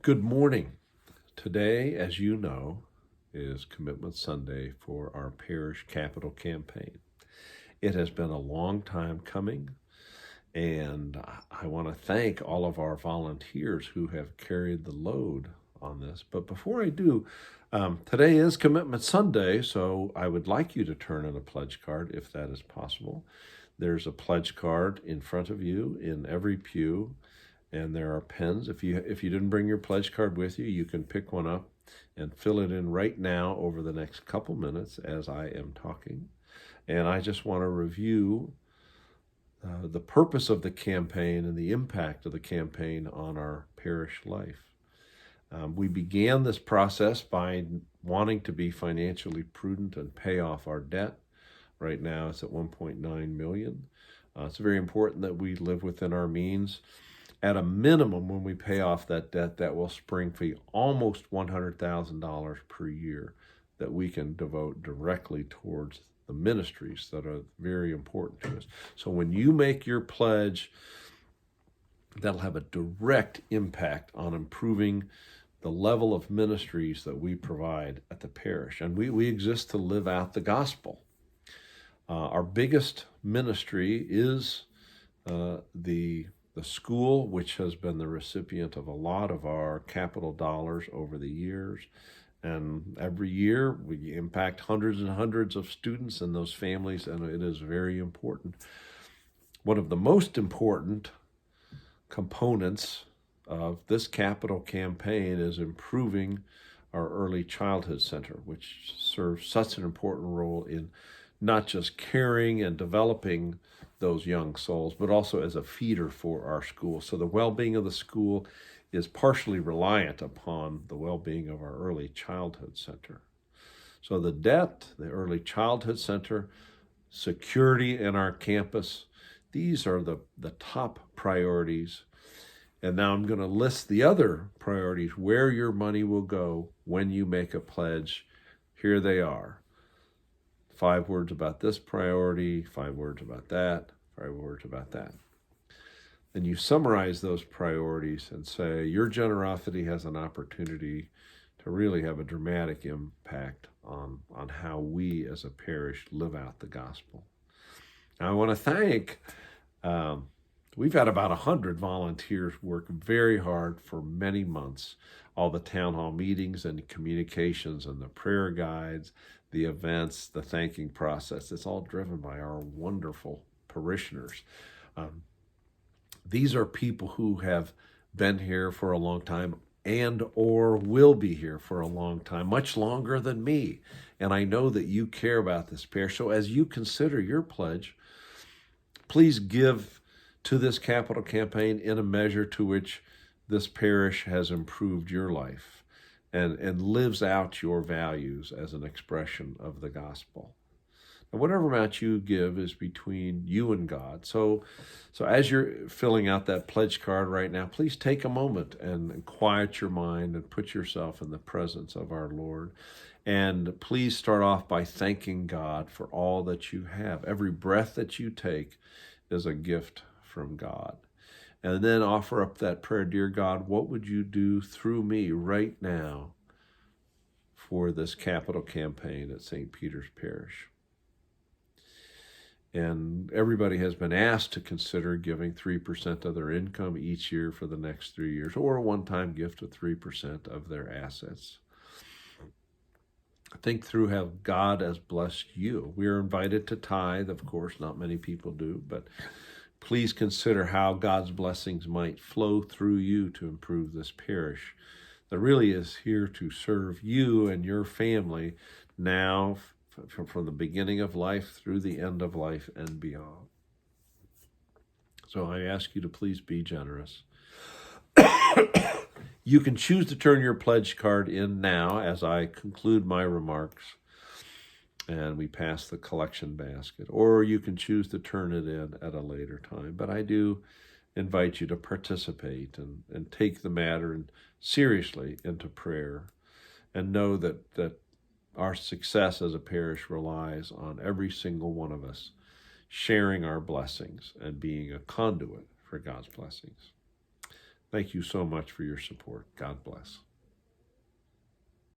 Good morning. Today, as you know, is Commitment Sunday for our parish capital campaign. It has been a long time coming, and I want to thank all of our volunteers who have carried the load on this. But before I do, today is Commitment Sunday, so I would like you to turn in a pledge card if that is possible. There's a pledge card in front of you in every pew. And there are pens. If you didn't bring your pledge card with you, you can pick one up and fill it in right now over the next couple minutes as I am talking. And I just want to review the purpose of the campaign and the impact of the campaign on our parish life. We began this process by wanting to be financially prudent and pay off our debt. Right now it's at $1.9 million. It's very important that we live within our means. At a minimum, when we pay off that debt, that will spring fee almost $100,000 per year that we can devote directly towards the ministries that are very important to us. So when you make your pledge, that'll have a direct impact on improving the level of ministries that we provide at the parish. And we exist to live out the gospel. Our biggest ministry is the school, which has been the recipient of a lot of our capital dollars over the years. And every year we impact hundreds and hundreds of students and those families, and it is very important. One of the most important components of this capital campaign is improving our early childhood center, which serves such an important role in not just caring and developing those young souls, but also as a feeder for our school. So the well-being of the school is partially reliant upon the well-being of our early childhood center. So the debt, the early childhood center, security in our campus, these are the top priorities. And now I'm going to list the other priorities, where your money will go when you make a pledge. Here they are. 5 words about this priority, 5 words about that, 5 words about that. Then you summarize those priorities and say your generosity has an opportunity to really have a dramatic impact on how we as a parish live out the gospel. Now, I want to thank, we've had about 100 volunteers work very hard for many months. All the town hall meetings and communications and the prayer guides, the events, the thanking process. It's all driven by our wonderful parishioners. These are people who have been here for a long time and or will be here for a long time, much longer than me. And I know that you care about this parish. So as you consider your pledge, please give to this capital campaign in a measure to which this parish has improved your life and lives out your values as an expression of the gospel. Now, whatever amount you give is between you and God. So as you're filling out that pledge card right now, please take a moment and quiet your mind and put yourself in the presence of our Lord. And please start off by thanking God for all that you have. Every breath that you take is a gift from God. And then offer up that prayer, dear God, what would you do through me right now for this capital campaign at St. Peter's Parish? And everybody has been asked to consider giving 3% of their income each year for the next 3 years, or a one-time gift of 3% of their assets. Think through how God has blessed you. We are invited to tithe, of course, not many people do, but please consider how God's blessings might flow through you to improve this parish that really is here to serve you and your family now from the beginning of life through the end of life and beyond. So I ask you to please be generous. You can choose to turn your pledge card in now as I conclude my remarks and we pass the collection basket, or you can choose to turn it in at a later time. But I do invite you to participate and take the matter seriously into prayer, and know that our success as a parish relies on every single one of us sharing our blessings and being a conduit for God's blessings. Thank you so much for your support. God bless.